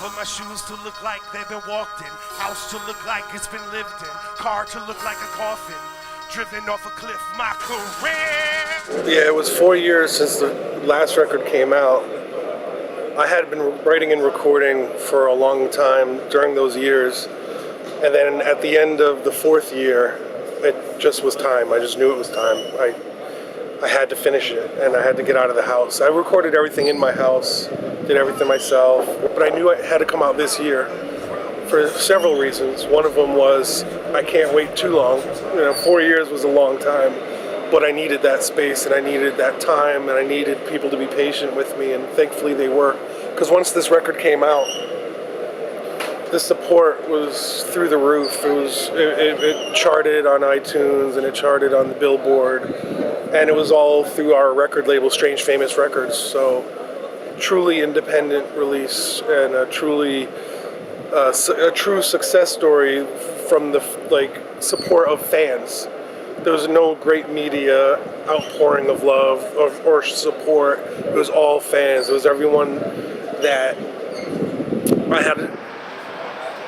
For my shoes to look like they've been walked in, house to look like it's been lived in, car to look like a coffin, driven off a cliff, my career. Yeah, it was 4 years since the last record came out. I had been writing and recording for a long time during those years, and then at the end of the fourth year, it just was time. I just knew it was time. I had to finish it, and I had to get out of the house. I recorded everything in my house, did everything myself, but I knew it had to come out this year for several reasons. One of them was I can't wait too long. 4 years was a long time, but I needed that space, and I needed that time, and I needed people to be patient with me, and thankfully they were. Because once this record came out, the support was through the roof. It charted on iTunes, and it charted on the Billboard, and it was all through our record label, Strange Famous Records. So truly independent release, and a true success story from the support of fans. There was no great media outpouring of love or support. It was all fans. It was everyone that I had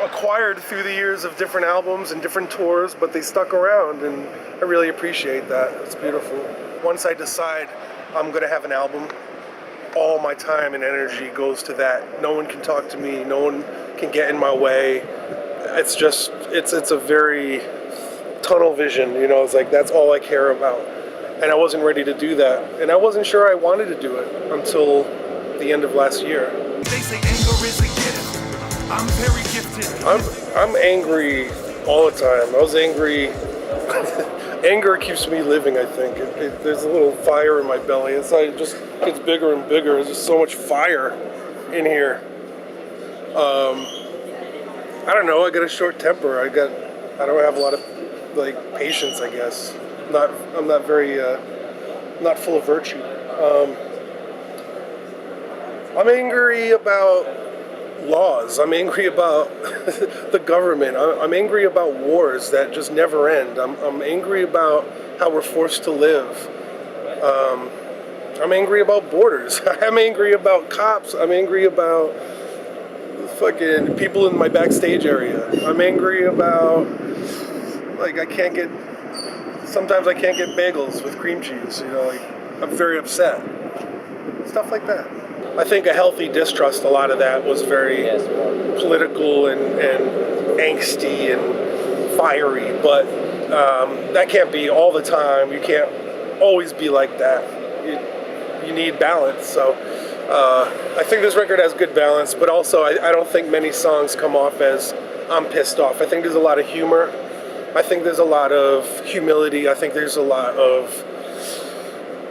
acquired through the years of different albums and different tours, but they stuck around, and I really appreciate that. It's beautiful. Once I decide I'm gonna have an album, all my time and energy goes to that. No one can talk to me, no one can get in my way. It's a very tunnel vision, it's like that's all I care about. And I wasn't ready to do that, and I wasn't sure I wanted to do it until the end of last year. They say anger is a gift. I'm very gifted. I'm angry all the time. I was angry. Anger keeps me living, I think. There's a little fire in my belly. It just gets bigger and bigger. There's just so much fire in here. I don't know. I got a short temper. I don't have a lot of patience, I guess. I'm not very not full of virtue. I'm angry about laws. I'm angry about the government. I'm angry about wars that just never end. I'm angry about how we're forced to live. I'm angry about borders. I'm angry about cops. I'm angry about fucking people in my backstage area. I'm angry about sometimes I can't get bagels with cream cheese. I'm very upset. Stuff like that. I think a healthy distrust, a lot of that was very political and angsty and fiery, but that can't be all the time. You can't always be like that. You need balance. So I think this record has good balance, but also I don't think many songs come off as I'm pissed off. I think there's a lot of humor. I think there's a lot of humility. I think there's a lot of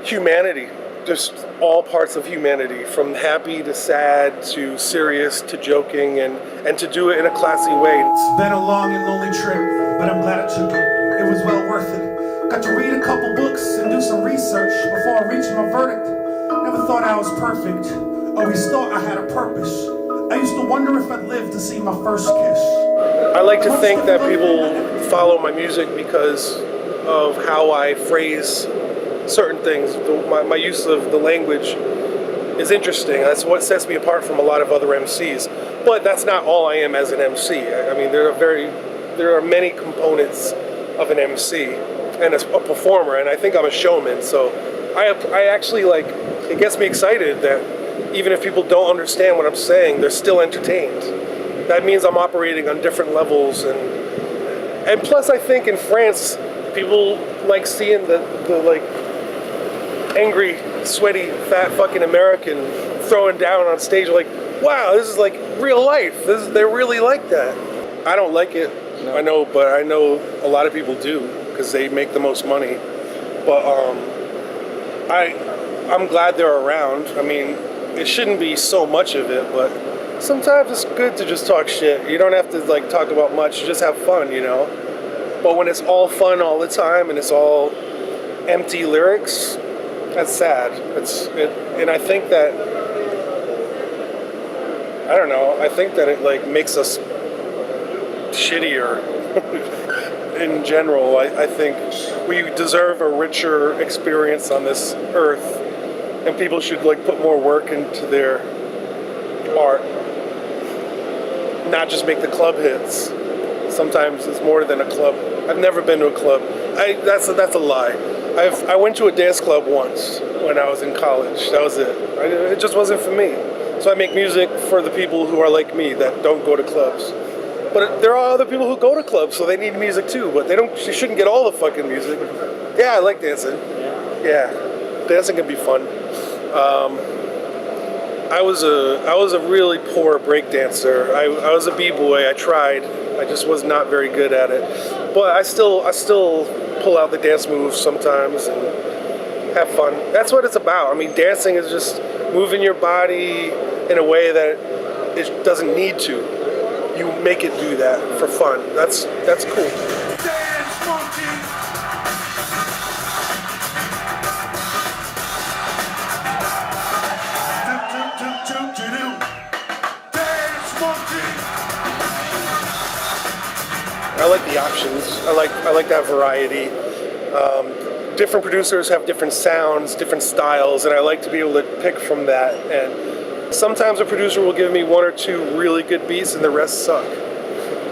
humanity. Just all parts of humanity, from happy to sad to serious to joking, and to do it in a classy way. It's been a long and lonely trip, but I'm glad I took it. It was well worth it. Got to read a couple books and do some research before I reached my verdict. Never thought I was perfect, always thought I had a purpose. I used to wonder if I'd live to see my first kiss. I like to think that people follow my music because of how I phrase certain things. My use of the language is interesting. That's what sets me apart from a lot of other MCs. But that's not all I am as an MC. I mean, there are many components of an MC and a performer, and I think I'm a showman. So I actually it gets me excited that even if people don't understand what I'm saying, they're still entertained. That means I'm operating on different levels, and plus I think in France people like seeing the angry, sweaty, fat fucking American throwing down on stage wow, this is like real life. They're really like that. I don't like it, no. I know, but I know a lot of people do because they make the most money. But I'm glad they're around. I mean, it shouldn't be so much of it, but sometimes it's good to just talk shit. You don't have to talk about much, you just have fun, But when it's all fun all the time and it's all empty lyrics, that's sad. And I think that, I don't know, I think that it makes us shittier in general. I think we deserve a richer experience on this earth, and people should put more work into their art. not just make the club hits. Sometimes it's more than a club. I've never been to a club. That's a lie. I went to a dance club once when I was in college. That was it. It just wasn't for me. So I make music for the people who are like me that don't go to clubs. But there are other people who go to clubs, so they need music too. But they shouldn't get all the fucking music. Yeah, I like dancing. Yeah, dancing can be fun. I was a really poor break dancer. I was a b-boy. I tried. I just was not very good at it. But I still pull out the dance moves sometimes and have fun. That's what it's about. I mean, dancing is just moving your body in a way that it doesn't need to. You make it do that for fun. That's cool. Dance monkey. Dance monkey. I like the options. I like that variety. Different producers have different sounds, different styles, and I like to be able to pick from that. And sometimes a producer will give me one or two really good beats and the rest suck.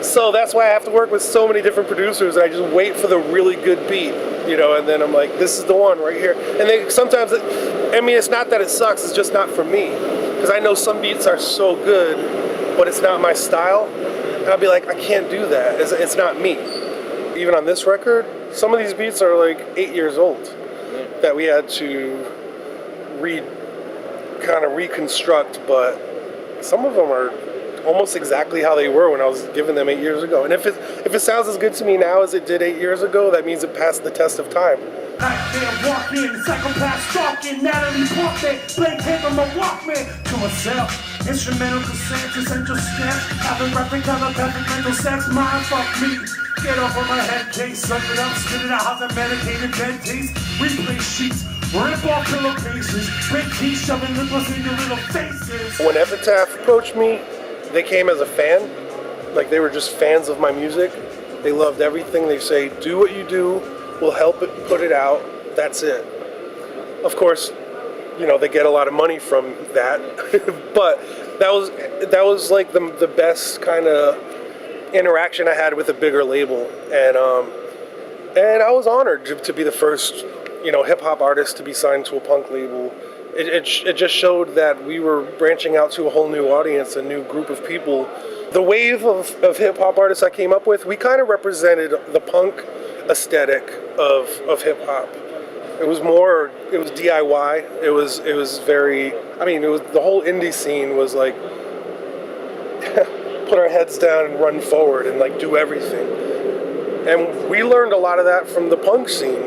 So that's why I have to work with so many different producers, and I just wait for the really good beat, and then I'm like, this is the one right here. And sometimes, it's not that it sucks, it's just not for me. Because I know some beats are so good, but it's not my style. And I'll be like, I can't do that, it's not me. Even on this record, some of these beats are like 8 years old that we had to kind of reconstruct, but some of them are almost exactly how they were when I was giving them 8 years ago. And if it sounds as good to me now as it did 8 years ago, that means it passed the test of time. Nightmare walking, psychopath stalking, Natalie Portman, Blake hit from a Walkman to herself. Instrumental cassettes, essential steps, having reference color, perfect mental sex, mind fuck me. Get off of my head case, suck it up, spit it out, how's that medicated bed taste? Replace sheets, rip off pillowcases, break teeth, shoving nipples in your little faces. When Epitaph approached me, they came as a fan. Like, they were just fans of my music. They loved everything. They say, do what you do, we'll help it, put it out, that's it. Of course, they get a lot of money from that, but that was like the best kind of interaction I had with a bigger label, and I was honored to be the first hip hop artist to be signed to a punk label. It just showed that we were branching out to a whole new audience, a new group of people. The wave of hip hop artists I came up with, we kind of represented the punk aesthetic of hip hop. It was DIY. It was very, the whole indie scene was like, put our heads down and run forward and like do everything. And we learned a lot of that from the punk scene,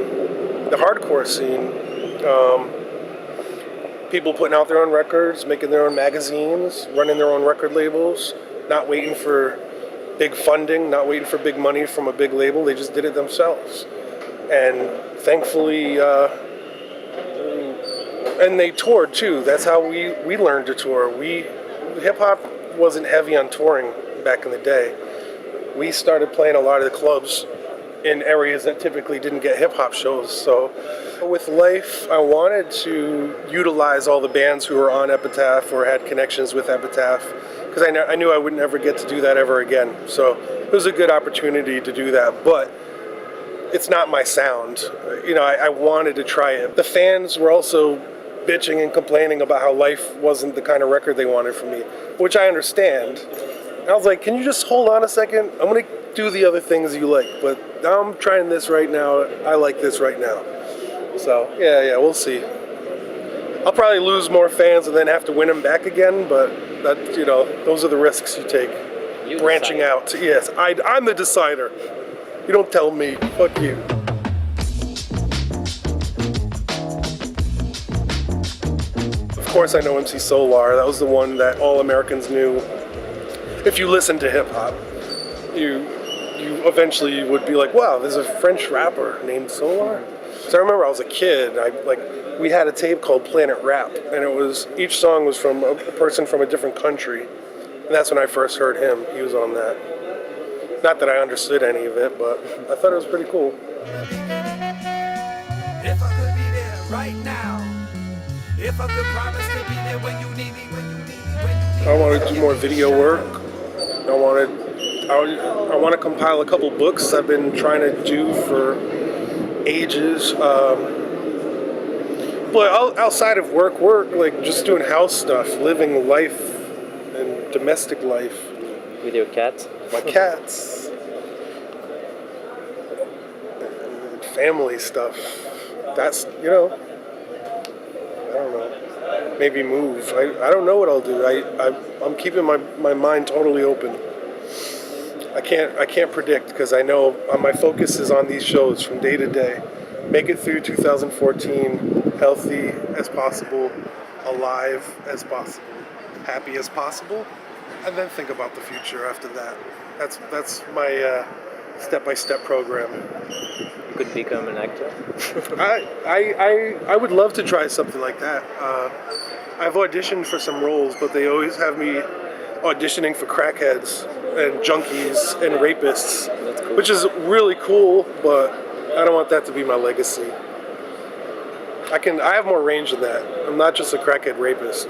the hardcore scene. People putting out their own records, making their own magazines, running their own record labels, not waiting for big funding, not waiting for big money from a big label. They just did it themselves. And thankfully, and they toured too. That's how we learned to tour. Hip hop wasn't heavy on touring back in the day. We started playing a lot of the clubs in areas that typically didn't get hip hop shows. So with Life, I wanted to utilize all the bands who were on Epitaph or had connections with Epitaph, because I knew I would never get to do that ever again. So it was a good opportunity to do that, but it's not my sound. I wanted to try it. The fans were also bitching and complaining about how Life wasn't the kind of record they wanted from me, which I understand. I was like, can you just hold on a second? I'm gonna do the other things you like, but I'm trying this right now. I like this right now. So yeah, we'll see. I'll probably lose more fans and then have to win them back again, but those are the risks you take. Branching out. Yes, I'm the decider. You don't tell me. Fuck you. Of course I know MC Solar. That was the one that all Americans knew. If you listen to hip hop, you eventually would be like, wow, there's a French rapper named Solar. So I remember I was a kid. We had a tape called Planet Rap, and each song was from a person from a different country. And that's when I first heard him. He was on that. Not that I understood any of it, but I thought it was pretty cool. If I could be there right now, if I could promise to be there when you need me, when you need me, when you need me. I want to do more video work. I want to compile a couple books I've been trying to do for ages. But outside of work, like just doing house stuff, living life and domestic life. With your cat? My cats. And family stuff. That's, I don't know. Maybe move. I don't know what I'll do. I'm keeping my mind totally open. I can't predict because I know my focus is on these shows from day to day. Make it through 2014 healthy as possible, alive as possible, happy as possible, and then think about the future after that. That's my step-by-step program. You could become an actor. I would love to try something like that. I've auditioned for some roles, but they always have me auditioning for crackheads and junkies and rapists, Cool. which is really cool, but I don't want that to be my legacy. I have more range than that. I'm not just a crackhead rapist,